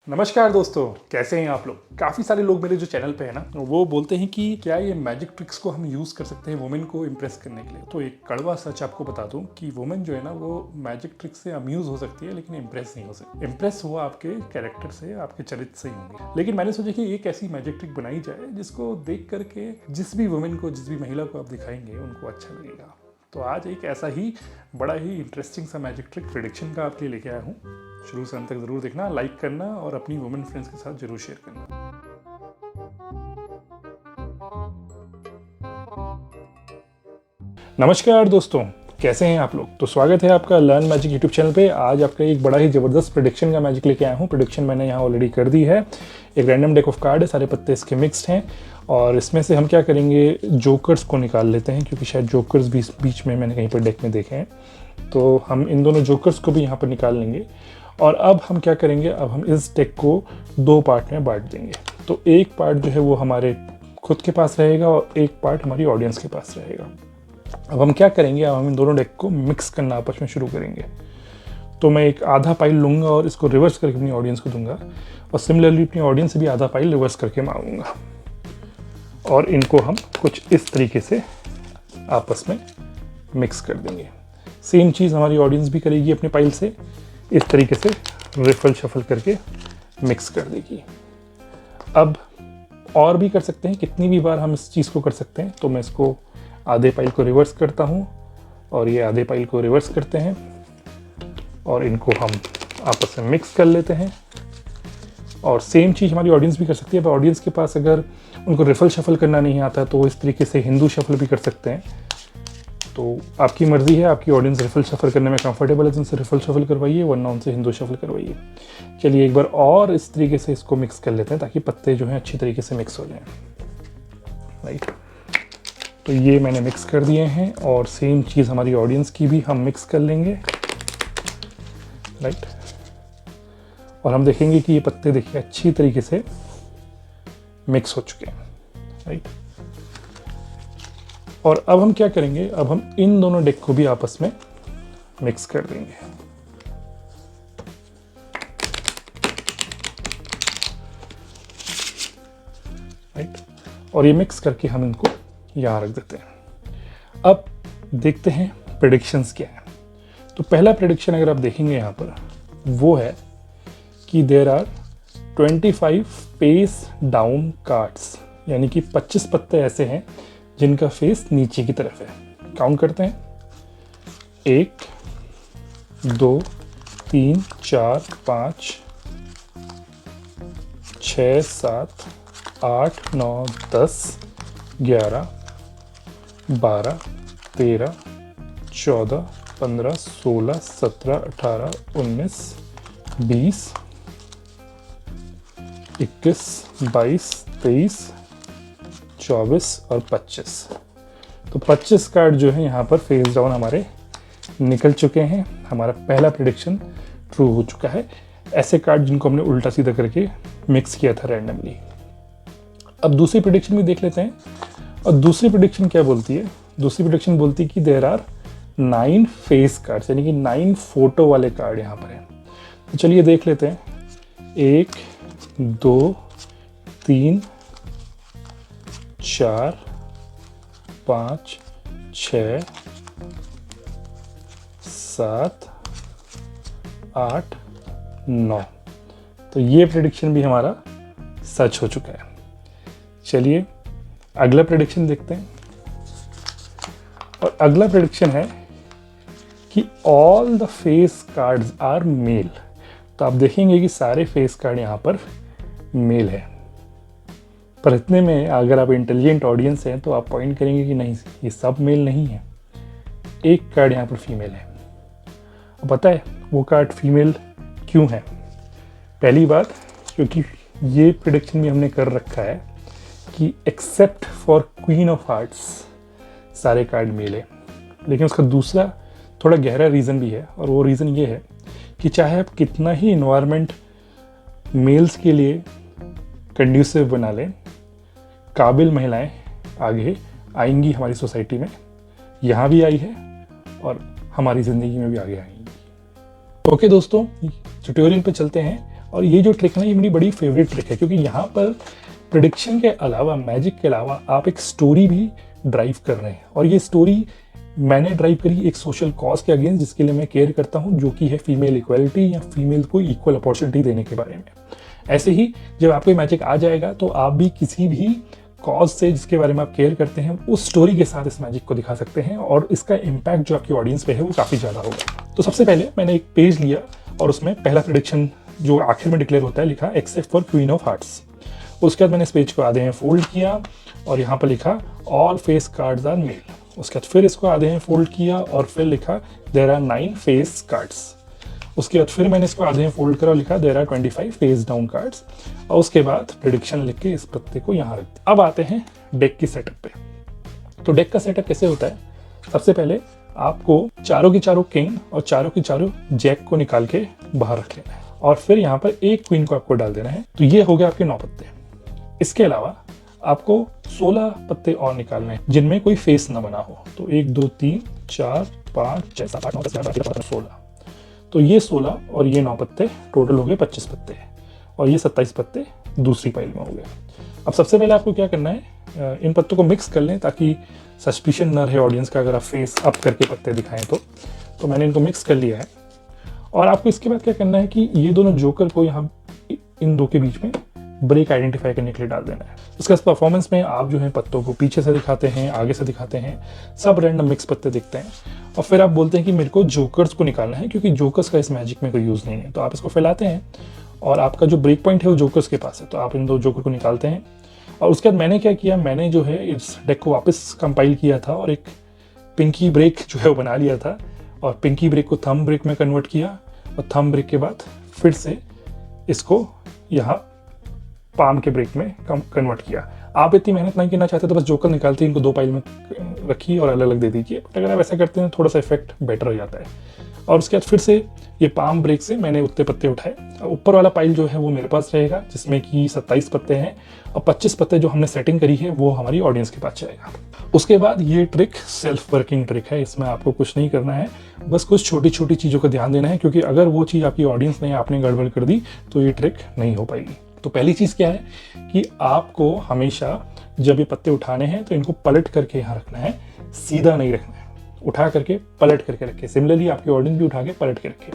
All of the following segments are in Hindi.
नमस्कार दोस्तों, कैसे हैं आप लोग। काफ़ी सारे लोग मेरे जो चैनल पे है ना, वो बोलते हैं कि क्या ये मैजिक ट्रिक्स को हम यूज़ कर सकते हैं वुमेन को इम्प्रेस करने के लिए। तो एक कड़वा सच आपको बता दूं कि वुमेन जो है ना, वो मैजिक ट्रिक्स से अम्यूज़ हो सकती है लेकिन इम्प्रेस नहीं हो सकती। इम्प्रेस वो आपके कैरेक्टर से, आपके चरित्र से ही होंगी। लेकिन मैंने सोचा कि एक ऐसी मैजिक ट्रिक बनाई जाए जिसको देख करके जिस भी वुमेन को, जिस भी महिला को आप दिखाएंगे उनको अच्छा लगेगा। तो आज एक ऐसा ही बड़ा ही इंटरेस्टिंग सा मैजिक ट्रिक प्रेडिक्शन का आपके लिए लेके आया हूँ। शुरू से अंत तक ज़रूर देखना, लाइक करना और अपनी वुमेन फ्रेंड्स के साथ जरूर शेयर करना। नमस्कार दोस्तों, कैसे हैं आप लोग। तो स्वागत है आपका लर्न मैजिक यूट्यूब चैनल पे। आज आपका एक बड़ा ही ज़बरदस्त प्रेडिक्शन का मैजिक लेके आया हूँ। प्रेडिक्शन मैंने यहाँ ऑलरेडी कर दी है। एक रैंडम डेक ऑफ कार्ड है, सारे पत्ते इसके मिक्स्ड हैं और इसमें से हम क्या करेंगे, जोकर्स को निकाल लेते हैं, क्योंकि शायद जोकर्स भी बीच में मैंने कहीं पर डेक में देखे हैं। तो हम इन दोनों जोकर्स को भी यहाँ पर निकाल लेंगे। और अब हम क्या करेंगे, अब हम इस डेक को दो पार्ट में बांट देंगे। तो एक पार्ट जो है वो हमारे खुद के पास रहेगा और एक पार्ट हमारी ऑडियंस के पास रहेगा। अब हम क्या करेंगे, अब हम इन दोनों डेक को मिक्स करना आपस में शुरू करेंगे। तो मैं एक आधा पाइल लूँगा और इसको रिवर्स करके अपनी ऑडियंस को दूंगा और सिमिलरली अपनी ऑडियंस से भी आधा पाइल रिवर्स करके मांगूंगा और इनको हम कुछ इस तरीके से आपस में मिक्स कर देंगे। सेम चीज़ हमारी ऑडियंस भी करेगी, अपने पाइल से इस तरीके से रिफल शफल करके मिक्स कर देगी। अब और भी कर सकते हैं, कितनी भी बार हम इस चीज़ को कर सकते हैं। तो मैं इसको आधे पाइल को रिवर्स करता हूँ और ये आधे पाइल को रिवर्स करते हैं और इनको हम आपस में मिक्स कर लेते हैं। और सेम चीज़ हमारी ऑडियंस भी कर सकती है। अब ऑडियंस के पास अगर उनको रिफल शफल करना नहीं आता तो इस तरीके से हिंदू शफल भी कर सकते हैं। तो आपकी मर्जी है, आपकी ऑडियंस रिफल शफल करने में कंफर्टेबल है तो उनसे रिफल शफल करवाइए, वरना उनसे हिंदू शफल करवाइए। चलिए एक बार और इस तरीके से इसको मिक्स कर लेते हैं ताकि पत्ते जो हैं अच्छी तरीके से मिक्स हो जाएं। राइट, तो ये मैंने मिक्स कर दिए हैं और सेम चीज़ हमारी ऑडियंस की भी हम मिक्स कर लेंगे। राइट, और हम देखेंगे कि ये पत्ते देखिए अच्छी तरीके से मिक्स हो चुके हैं। राइट, और अब हम क्या करेंगे, अब हम इन दोनों डेक को भी आपस में मिक्स कर देंगे। राइट, और ये मिक्स करके हम इनको यहाँ रख देते हैं। अब देखते हैं प्रेडिक्शंस क्या है। तो पहला प्रेडिक्शन अगर आप देखेंगे यहाँ पर, वो है कि there are 25 face down cards, यानी कि 25 पत्ते ऐसे हैं जिनका फेस नीचे की तरफ है। काउंट करते हैं, 1 2 3 4 5 6 7 8 9 10 11 12 13 14 15 16 17 18 19 20 21 22 23 24 और 25। तो 25 कार्ड जो है यहाँ पर फेस डाउन हमारे निकल चुके हैं। हमारा पहला प्रेडिक्शन ट्रू हो चुका है। ऐसे कार्ड जिनको हमने उल्टा सीधा करके मिक्स किया था रैंडमली। अब दूसरी प्रेडिक्शन भी देख लेते हैं। और दूसरी प्रेडिक्शन क्या बोलती है, दूसरी प्रेडिक्शन बोलती है कि देयर आर 9 फेस कार्ड्स, यानी कि 9 फोटो वाले कार्ड यहाँ पर हैं। तो चलिए देख लेते हैं, 1 2 3 4 5 6 7 8 9। तो ये प्रेडिक्शन भी हमारा सच हो चुका है। चलिए अगला प्रेडिक्शन देखते हैं। और अगला प्रेडिक्शन है कि all the face cards are male. तो आप देखेंगे कि सारे फेस कार्ड यहाँ पर मेल है। पर इतने में अगर आप इंटेलिजेंट ऑडियंस हैं तो आप पॉइंट करेंगे कि नहीं, ये सब मेल नहीं है, एक कार्ड यहाँ पर फीमेल है। और पता है वो कार्ड फीमेल क्यों है? पहली बात, क्योंकि ये प्रेडिक्शन भी हमने कर रखा है कि except for queen of hearts सारे कार्ड मेल है। लेकिन उसका दूसरा थोड़ा गहरा रीज़न भी है, और वो रीज़न ये है कि चाहे आप कितना ही इन्वायरमेंट मेल्स के लिए कंड्यूसिव बना लें, काबिल महिलाएं आगे आएंगी हमारी सोसाइटी में। यहाँ भी आई है और हमारी ज़िंदगी में भी आगे आएंगी। ओके दोस्तों, ट्यूटोरियल पे चलते हैं। और ये जो ट्रिक है ना, ये मेरी बड़ी फेवरेट ट्रिक है, क्योंकि यहाँ पर प्रिडिक्शन के अलावा, मैजिक के अलावा आप एक स्टोरी भी ड्राइव कर रहे हैं। और ये स्टोरी मैंने ड्राइव करी एक सोशल कॉज के अगेंस्ट, जिसके लिए मैं केयर करता हूँ, जो कि है फीमेल इक्वलिटी या फीमेल को इक्वल अपॉर्चुनिटी देने के बारे में। ऐसे ही जब आपको मैजिक आ जाएगा तो आप भी किसी भी कॉज से जिसके बारे में आप केयर करते हैं उस स्टोरी के साथ इस मैजिक को दिखा सकते हैं, और इसका इम्पैक्ट जो आपकी ऑडियंस पे है वो काफ़ी ज़्यादा होगा। तो सबसे पहले मैंने एक पेज लिया और उसमें पहला प्रेडिक्शन जो आखिर में डिक्लेयर होता है लिखा except for queen of hearts. उसके बाद मैंने इस पेज को आधे हैं फोल्ड किया और यहाँ पर लिखा all face cards are male. उसके बाद फिर इसको आधे हैं फोल्ड किया और फिर लिखा देयर आर 9 फेस कार्ड्स। उसके बाद फिर मैंने इसको आधे फोल्ड करा और लिखा there are 25 face down cards, और उसके बाद प्रेडिक्शन लिख के इस पत्ते को यहाँ रख दिया। अब आते हैं डेक की सेटअप पे। तो डेक का सेटअप कैसे होता है, सबसे पहले आपको चारों की चारों किंग और चारों की चारों जैक को निकाल के बाहर रख लेना है, और फिर यहाँ पर एक क्वीन को आपको डाल देना है। तो ये हो गया आपके 9 पत्ते। इसके अलावा आपको 16 पत्ते और निकालने हैं जिनमें कोई फेस न बना हो। तो 1 2 3 4 5 6 7 8 9 10 11 12 16। तो ये 16 और ये 9 पत्ते टोटल हो गए 25 पत्ते, और ये 27 पत्ते दूसरी पाइल में हो गए। अब सबसे पहले आपको क्या करना है, इन पत्तों को मिक्स कर लें ताकि सस्पिशन न रहे ऑडियंस का अगर आप फेस अप करके पत्ते दिखाएं तो मैंने इनको मिक्स कर लिया है। और आपको इसके बाद क्या करना है कि ये दोनों जोकर को यहाँ इन दो के बीच में ब्रेक आइडेंटिफाई करने के लिए डाल देना है। उसके बाद परफॉर्मेंस में आप जो है पत्तों को पीछे से दिखाते हैं, आगे से दिखाते हैं, सब रैंडम मिक्स पत्ते दिखते हैं, और फिर आप बोलते हैं कि मेरे को जोकर्स को निकालना है क्योंकि जोकर्स का इस मैजिक में कोई यूज़ नहीं है। तो आप इसको फैलाते हैं और आपका जो ब्रेक पॉइंट है वो जोकर्स के पास है, तो आप इन 2 जोकर को निकालते हैं। और उसके बाद मैंने क्या किया, मैंने जो है इस डेक को वापस कंपाइल किया था और एक पिंकी ब्रेक जो है वो बना लिया था, और पिंकी ब्रेक को थंब ब्रेक में कन्वर्ट किया, और थंब ब्रेक के बाद फिर से इसको यहाँ पाम के ब्रेक में कन्वर्ट किया। आप इतनी मेहनत नहीं करना चाहते तो बस जोकर निकालते इनको 2 पाइल में रखिए और अलग अलग दे दीजिए, बट अगर आप ऐसा करते हैं थोड़ा सा इफेक्ट बेटर हो जाता है। और उसके बाद फिर से ये पाम ब्रेक से मैंने उतने पत्ते उठाए। ऊपर वाला पाइल जो है वो मेरे पास रहेगा जिसमें कि 27 पत्ते हैं, और 25 पत्ते जो हमने सेटिंग करी है वो हमारी ऑडियंस के पास जाएगा। उसके बाद ये ट्रिक सेल्फ वर्किंग ट्रिक है, इसमें आपको कुछ नहीं करना है, बस कुछ छोटी छोटी चीज़ों का ध्यान देना है, क्योंकि अगर वो चीज़ आपकी ऑडियंस ने आपने गड़बड़ कर दी तो ये ट्रिक नहीं हो पाएगी। तो पहली चीज़ क्या है कि आपको हमेशा जब ये पत्ते उठाने हैं तो इनको पलट करके यहाँ रखना है, सीधा नहीं रखना है, उठा करके पलट करके रखें। सिमिलरली आपकी ऑडियंस भी उठा के पलट के रखें।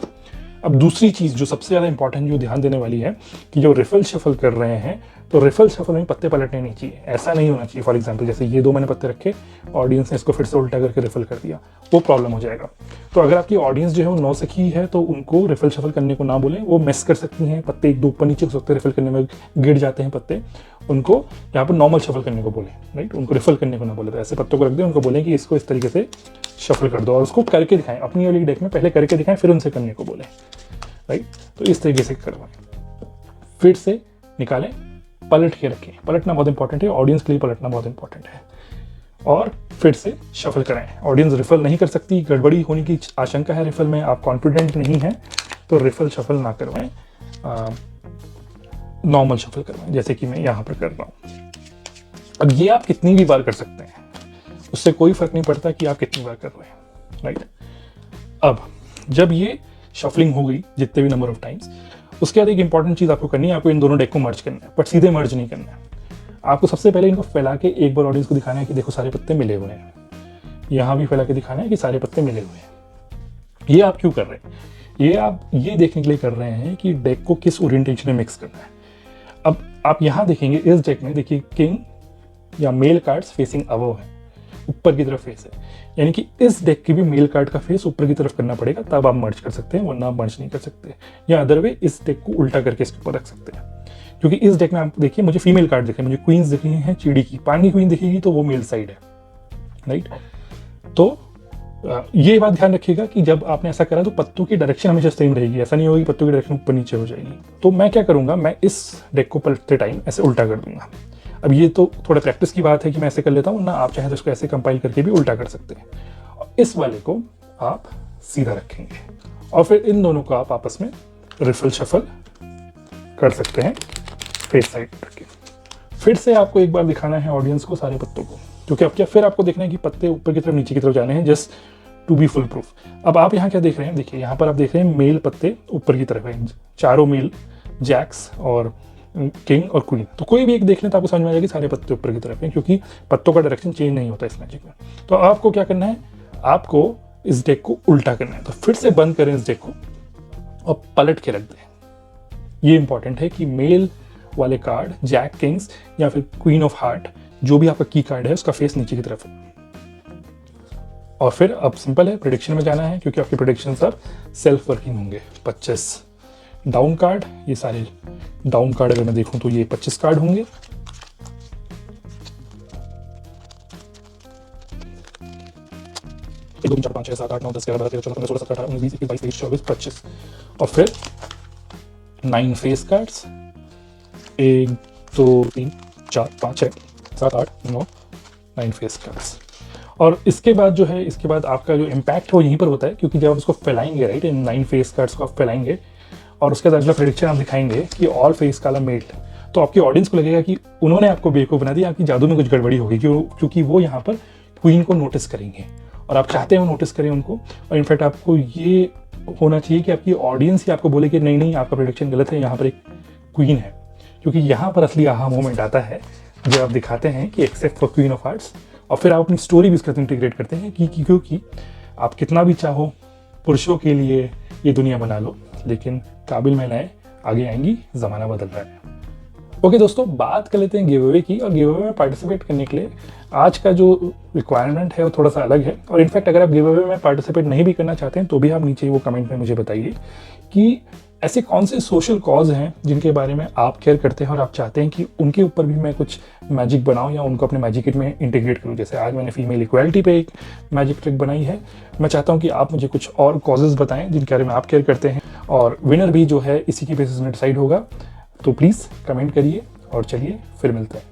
अब दूसरी चीज़ जो सबसे ज़्यादा इंपॉर्टेंट जो ध्यान देने वाली है कि जो रिफल शफल कर रहे हैं तो रिफल शफल में पत्ते पलटने नहीं चाहिए, ऐसा नहीं होना चाहिए। फॉर एग्जांपल जैसे ये 2 मैंने पत्ते रखे, ऑडियंस ने इसको फिर से उल्टा करके रिफल कर दिया, वो प्रॉब्लम हो जाएगा। तो अगर आपकी ऑडियंस जो है वो नौसिखी है तो उनको रिफल शफल करने को ना बोलें, वो मिस कर सकती हैं, पत्ते 1 2 ऊपर नीचे हो सकते हैं, रिफल करने में गिर जाते हैं पत्ते, उनको यहाँ पर नॉर्मल शफल करने को बोलें, राइट। उनको रिफल करने को ना बोले, तो ऐसे पत्तों को रख दें, उनको बोलें कि इसको इस तरीके से शफल कर दो और उसको करके दिखाएं, अपनी वाली डेक में पहले करके दिखाएं फिर उनसे करने को बोलें, राइट। तो इस तरीके से करवाएं, फिर से निकालें, पलट के रखें। पलटना बहुत इंपॉर्टेंट है, ऑडियंस के लिए पलटना बहुत इंपॉर्टेंट है, और फिर से शफल कराएं। ऑडियंस रिफल नहीं कर सकती, गड़बड़ी होने की आशंका है रिफल में, आप कॉन्फिडेंट नहीं हैं तो रिफल शफल ना करवाएं, नॉर्मल शफल करवाएं जैसे कि मैं यहाँ पर कर रहा हूँ। अब ये आप कितनी भी बार कर सकते हैं, उससे कोई फर्क नहीं पड़ता कि आप कितनी बार कर रहे हैं, राइट। अब जब ये शफलिंग हो गई जितने भी नंबर ऑफ टाइम्स, उसके बाद एक इंपॉर्टेंट चीज़ आपको करनी है, आपको इन दोनों डेक को मर्ज करना है, बट सीधे मर्ज नहीं करना है। आपको सबसे पहले इनको फैला के एक बार ऑडियंस को दिखाना है कि देखो सारे पत्ते मिले हुए हैं, यहाँ भी फैला के दिखाना है कि सारे पत्ते मिले हुए हैं। ये आप क्यों कर रहे हैं, ये आप ये देखने के लिए कर रहे हैं कि डेक को किस ओरिएंटेशन में मिक्स करना है। अब आप यहाँ देखेंगे इस डेक में, देखिए किंग या मेल कार्ड्स फेसिंग अबव है, ऊपर की तरफ फेस है, यानी कि इस डेक की भी मेल कार्ड का फेस ऊपर की तरफ करना पड़ेगा, तब आप मर्ज कर सकते हैं, वरना आप मर्ज नहीं कर सकते। या अदर वे इस डेक को उल्टा करके इसके ऊपर रख सकते हैं, क्योंकि इस डेक में आप देखिए मुझे फीमेल कार्ड दिखे, मुझे क्वींस दिख रही हैं, चिड़ी की पानी क्वीन दिखेगी तो वो मेल साइड है, राइट। तो ये बात ध्यान रखिएगा कि जब आपने ऐसा करा तो पत्तों की डायरेक्शन हमेशा सेम रहेगी, ऐसा नहीं होगा कि पत्तों की डायरेक्शन ऊपर नीचे हो जाएगी। तो मैं क्या करूंगा, मैं इस डेक को पलटते टाइम ऐसे उल्टा कर दूंगा। अब ये तो थोड़ा प्रैक्टिस की बात है कि मैं ऐसे कर लेता हूँ ना, आप चाहे तो इसको ऐसे कंपाइल करके भी उल्टा कर सकते हैं। और इस वाले को आप सीधा रखेंगे और फिर इन दोनों को आप आपस में रिफल शफल कर सकते हैं फेस साइड करके। फिर से आपको एक बार दिखाना है ऑडियंस को सारे पत्तों को, क्योंकि अब क्या फिर आपको देखना है कि पत्ते ऊपर की तरफ नीचे की तरफ जाने हैं, just to be foolproof. अब आप यहाँ क्या देख रहे हैं, देखिए यहाँ पर आप देख रहे हैं मेल पत्ते ऊपर की तरफ हैं, चारों मेल जैक्स और किंग और क्वीन। तो कोई भी एक देख लें तो आपको समझ में आ जाएगी सारे पत्ते ऊपर की तरफ हैं, क्योंकि पत्तों का डायरेक्शन चेंज नहीं होता इस मैजिक में। तो आपको क्या करना है, आपको इस डेक को उल्टा करना है। तो फिर से बंद करें इस डेक को और पलट के रख दें। ये इंपॉर्टेंट है कि मेल वाले कार्ड जैक किंग्स या फिर क्वीन ऑफ हार्ट, जो भी आपका की कार्ड है, उसका फेस नीचे की तरफ है। और फिर अब सिंपल है, प्रेडिक्शन में जाना है, क्योंकि आपके प्रेडिक्शन सब सेल्फ वर्किंग होंगे। 25 डाउन कार्ड, ये सारे डाउन कार्ड अगर मैं देखूं तो ये 25 कार्ड होंगे। एक, दो, तीन, चार, पाँच, छः, सात, आठ, नौ, 10, 11, 12, 13, 14, 15, 16, 17, 18, 19, 20, 21, 22, 23, 24, 25 और फिर 9 फेस कार्ड्स। 1, 2, 3, 4, 5, 6, 7, 8, 9 9 face cards. और इसके बाद जो है, इसके बाद आपका जो इम्पैक्ट है वो यहीं पर होता है, क्योंकि जब आप उसको फैलाएंगे, राइट, इन 9 फेस कार्ड्स को आप फैलाएंगे और उसके बाद अगला प्रेडिक्शन आप दिखाएंगे कि ऑल फेस काला मेल्ड, तो आपकी ऑडियंस को लगेगा कि उन्होंने आपको बेवकूफ़ बना दिया, आपकी जादू में कुछ गड़बड़ी होगी, क्योंकि वो यहाँ पर क्वीन को नोटिस करेंगे और आप चाहते हैं वो नोटिस करें उनको। और इनफैक्ट आपको ये होना चाहिए कि आपकी ऑडियंस ही आपको बोले कि नहीं नहीं, आपका प्रेडिक्शन गलत है, यहाँ पर एक क्वीन है। क्योंकि यहाँ पर असली आहा मोमेंट आता है जब आप दिखाते हैं कि except for queen of hearts, और फिर आप अपनी स्टोरी भी इसके साथ इंटीग्रेट करते हैं कि क्योंकि आप कितना भी चाहो पुरुषों के लिए ये दुनिया बना लो, लेकिन काबिल महिलाएं आगे आएंगी, ज़माना बदल रहा है। ओके दोस्तों, बात कर लेते हैं गिव अवे की। और गिव अवे में पार्टिसिपेट करने के लिए आज का जो रिक्वायरमेंट है वो थोड़ा सा अलग है। और इनफैक्ट अगर आप गिव अवे में पार्टिसिपेट नहीं भी करना चाहते हैं तो भी आप नीचे वो कमेंट में मुझे बताइए कि ऐसे कौन से सोशल कॉज हैं जिनके बारे में आप केयर करते हैं और आप चाहते हैं कि उनके ऊपर भी मैं कुछ मैजिक बनाऊं या उनको अपने मैजिक किट में इंटीग्रेट करूं। जैसे आज मैंने फीमेल इक्वालिटी पे एक मैजिक ट्रिक बनाई है। मैं चाहता हूं कि आप मुझे कुछ और कॉजेज़ बताएं जिनके बारे में आप केयर करते हैं, और विनर भी जो है इसी की बेसिस में डिसाइड होगा। तो प्लीज़ कमेंट करिए और चलिए फिर मिलते हैं।